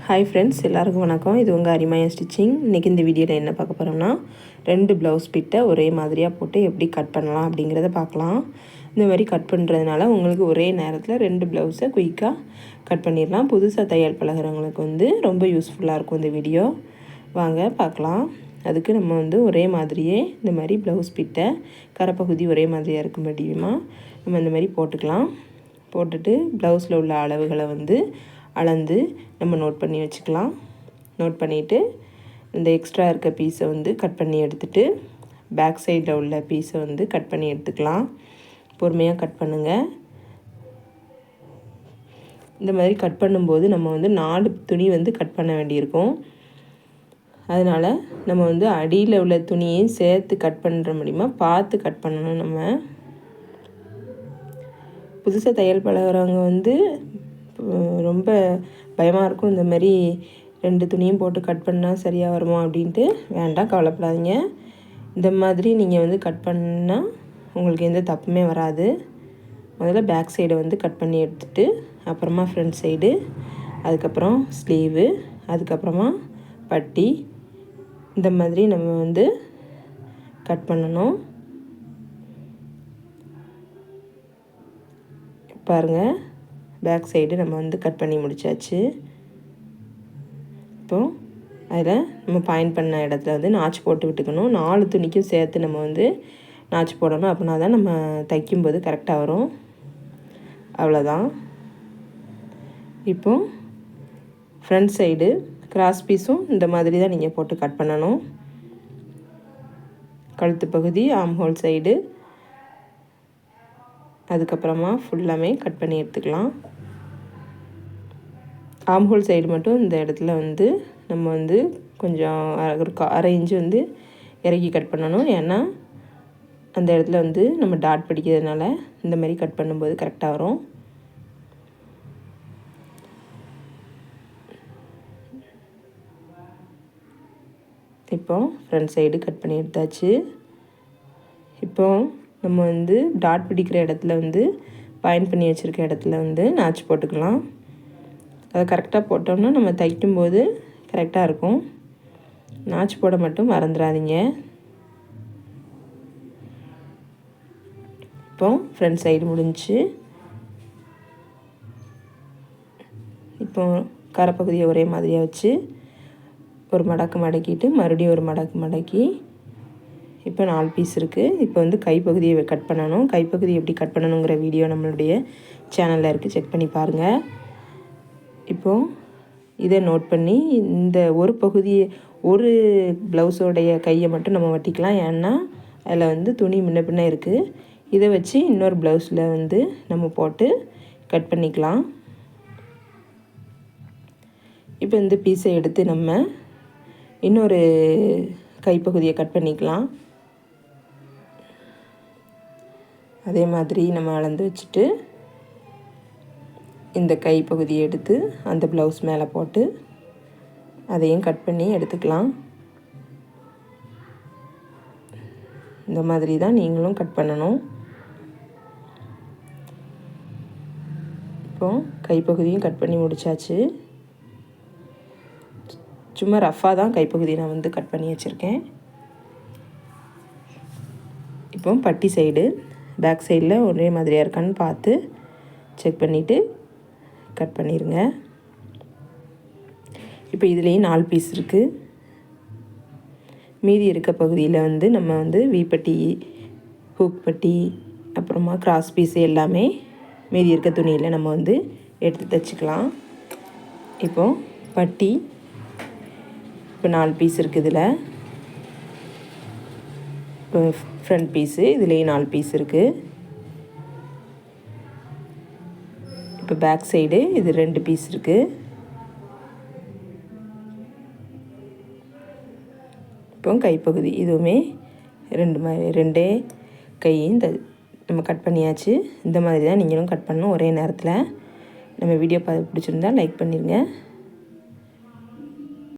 Hi friends, எல்லாருக்கும் வணக்கம். இது உங்கள் அரிமாயா ஸ்டிச்சிங். இன்றைக்கி இந்த வீடியோவில் என்ன பார்க்க போகிறோம்னா, 2 ப்ளவுஸ் பிட்டை ஒரே மாதிரியாக போட்டு எப்படி கட் பண்ணலாம் அப்படிங்கிறத பார்க்கலாம். இந்த மாதிரி கட் பண்ணுறதுனால உங்களுக்கு ஒரே நேரத்தில் 2 ப்ளவுஸை குயிக்காக கட் பண்ணிடலாம். புதுசாக தையல் பழகிறவங்களுக்கு ரொம்ப யூஸ்ஃபுல்லாக இருக்கும் இந்த வீடியோ. வாங்க பார்க்கலாம். அதுக்கு நம்ம ஒரே மாதிரியே இந்த மாதிரி ப்ளவுஸ் பிட்டை கரைப்பகுதி ஒரே மாதிரியாக இருக்க முடியுமா நம்ம இந்த மாதிரி போட்டுக்கலாம். போட்டுட்டு ப்ளவுஸில் உள்ள அளவுகளை அளந்து நம்ம நோட் பண்ணி வச்சுக்கலாம். நோட் பண்ணிவிட்டு இந்த எக்ஸ்ட்ரா இருக்க பீஸை கட் பண்ணி எடுத்துகிட்டு பேக் சைடில் உள்ள பீஸை கட் பண்ணி எடுத்துக்கலாம். பொறுமையாக கட் பண்ணுங்கள். இந்த மாதிரி கட் பண்ணும்போது நம்ம 4 துணி கட் பண்ண வேண்டியிருக்கும். அதனால் நம்ம அடியில் உள்ள துணியையும் சேர்த்து கட் பண்ணுற முடியுமா பார்த்து கட் பண்ணணும். நம்ம புதுசாக தையல் பழகிறவங்க ரொம்ப பயமாக இருக்கும். இந்த மாதிரி 2 துணியும் போட்டு கட் பண்ணால் சரியாக வருமா அப்படின்ட்டு. வேண்டாம், கவலைப்படாதீங்க. இந்த மாதிரி நீங்கள் கட் பண்ணால் உங்களுக்கு எந்த தப்புமே வராது. முதல்ல பேக் சைடை கட் பண்ணி எடுத்துகிட்டு அப்புறமா ஃப்ரண்ட் சைடு, அதுக்கப்புறம் ஸ்லீவு, அதுக்கப்புறமா பட்டி, இந்த மாதிரி நம்ம கட் பண்ணணும். பாருங்கள், பேக் சைடு நம்ம கட் பண்ணி முடித்தாச்சு. இப்போது அதில் நம்ம பாயிண்ட் பண்ண இடத்துல நாச்சு போட்டு விட்டுக்கணும். 4 துணிக்கும் சேர்த்து நம்ம நாச்சு போடணும். அப்படின்னா தான் நம்ம தைக்கும்போது கரெக்டாக வரும். அவ்வளோதான். இப்போது ஃப்ரண்ட் சைடு கிராஸ் பீஸும் இந்த மாதிரி தான் நீங்கள் போட்டு கட் பண்ணணும். கழுத்து பகுதி, ஆம் ஹோல் சைடு, அதுக்கப்புறமா ஃபுல்லாமே கட் பண்ணி எடுத்துக்கலாம். ஆம் ஹோல் சைடு மட்டும் இந்த இடத்துல நம்ம கொஞ்சம் ஒரு 1/2 இன்ச்சு இறக்கி கட் பண்ணணும். ஏன்னா அந்த இடத்துல நம்ம டாட் பிடிக்கிறதுனால இந்த மாதிரி கட் பண்ணும்போது கரெக்டாக வரும். இப்போ ஃப்ரண்ட் சைடு கட் பண்ணி எடுத்தாச்சு. இப்போ நம்ம டாட் பிடிக்கிற இடத்துல பாயிண்ட் பண்ணி வச்சுருக்க இடத்துல நாச்சு போட்டுக்கலாம். அதை கரெக்டாக போட்டோம்னா நம்ம தைக்கும்போது கரெக்டாக இருக்கும். நாச்சு போட மட்டும் மறந்துடாதீங்க. இப்போ ஃப்ரண்ட் சைடு முடிஞ்சு. இப்போ கரைப்பகுதியை ஒரே மாதிரியாக வச்சு ஒரு மடக்கு மடக்கிட்டு மறுபடியும் ஒரு மடக்கு மடக்கி இப்போ 4 பீஸ் இருக்குது. இப்போ கைப்பகுதியை கட் பண்ணணும். கைப்பகுதி எப்படி கட் பண்ணணுங்கிற வீடியோ நம்மளுடைய சேனலில் இருக்குது, செக் பண்ணி பாருங்கள். இப்போது இதை நோட் பண்ணி இந்த ஒரு பகுதியை, ஒரு ப்ளவுஸோடைய கையை மட்டும் நம்ம வெட்டிக்கலாம். ஏன்னா அதில் துணி முன்ன பின்ன இருக்குது. இதை வச்சு இன்னொரு ப்ளவுஸில் நம்ம போட்டு கட் பண்ணிக்கலாம். இப்போ இந்த பீஸை எடுத்து நம்ம இன்னொரு கைப்பகுதியை கட் பண்ணிக்கலாம். அதே மாதிரி நம்ம அளந்து வச்சுட்டு இந்த கைப்பகுதியை எடுத்து அந்த ப்ளவுஸ் மேலே போட்டு அதையும் கட் பண்ணி எடுத்துக்கலாம். இந்த மாதிரி தான் நீங்களும் கட் பண்ணணும். இப்போது கைப்பகுதியும் கட் பண்ணி முடித்தாச்சு. சும்மா ரஃப்பாக தான் கைப்பகுதியை நான் கட் பண்ணி வச்சுருக்கேன். இப்போ பட்டி சைடு, பேக் சைடில் ஒரே மாதிரியாக இருக்கான்னு பார்த்து செக் பண்ணிவிட்டு கட் பண்ணிடுங்க. இப்போ இதுலேயும் 4 பீஸ் இருக்குது. மீதி இருக்க பகுதியில் நம்ம வீப்பட்டி, ஹூக் பட்டி, அப்புறமா கிராஸ் பீஸ் எல்லாமே மீதி இருக்க துணியில் நம்ம எடுத்து தைச்சிக்கலாம். இப்போது பட்டி இப்போ 4 பீஸ் இருக்குது. இதில் இப்போ ஃப்ரண்ட் பீஸு, இதுலேயும் 4 பீஸ் இருக்குது. இப்போ பேக் சைடு இது 2 பீஸ் இருக்குது. இப்போ கைப்பகுதி இதுவுமே 2 கையும் நம்ம கட் பண்ணியாச்சு. இந்த மாதிரி தான் நீங்களும் கட் பண்ணணும் ஒரே நேரத்தில். நம்ம வீடியோ பிடிச்சிருந்தா லைக் பண்ணிடுங்க.